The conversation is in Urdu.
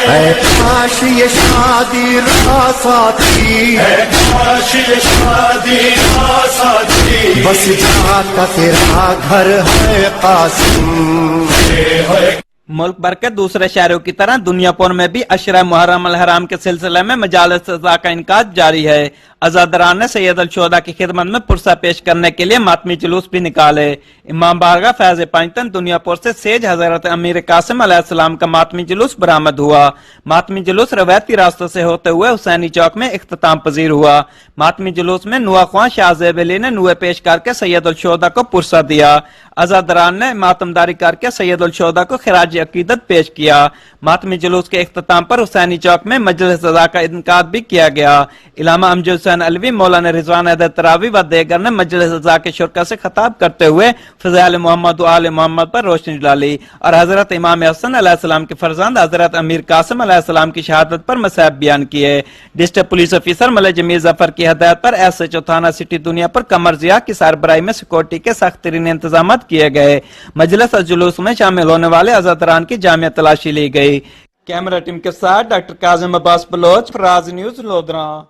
اے کاش یہ شادی رہا ساتھی، کاش یہ شادی رہا ساتھی، بس جا کا تیرا گھر ہے قاسم. ملک بھر کے دوسرے شہروں کی طرح دنیا پور میں بھی عشرہ محرم الحرام کے سلسلے میں مجالس عزا کا انعقاد جاری ہے. عزاداران نے سید الشہداء کی خدمت میں پرسہ پیش کرنے کے لیے ماتمی جلوس بھی نکالے. امام بارگاہ فیض پنجتن دنیا پور سے سیج حضرت امیر قاسم علیہ السلام کا ماتمی جلوس برآمد ہوا. ماتمی جلوس روایتی راستوں سے ہوتے ہوئے حسینی چوک میں اختتام پذیر ہوا. ماتمی جلوس میں نوح خواں شاہ زیب علی نے نوح پیش کر کے سید الشہداء کو پرسہ دیا. عزاداران نے ماتمداری کر کے سید الشہداء کو خراج عقیدت پیش کیا. ماتمی جلوس کے اختتام پر حسینی چوک میں مجلس عزا کا انعقاد بھی کیا گیا. علامہ امجد حسین علوی، مولانا رضوان حیدر تراوی و دیگر نے مجلس عزا کے شرکا سے خطاب کرتے ہوئے فضائل محمد و آل محمد پر روشنی ڈالی اور حضرت امام حسن علیہ السلام کے فرزند حضرت امیر قاسم علیہ السلام کی شہادت پر مصائب بیان کیے. ڈسٹرکٹ پولیس آفیسر ملک جمیل ظفر کی ہدایت پر ایس ایچ او تھانہ سٹی دنیا پر قمر ضیاء کی سربراہی میں سیکورٹی کے سخت ترین انتظامات کیے گئے. مجلس جلوس میں شامل ہونے والے عزاداران کی جامع تلاشی لی گئی. کیمرہ ٹیم کے ساتھ ڈاکٹر کاظم عباس بلوچ، فراز نیوز، لودھراں.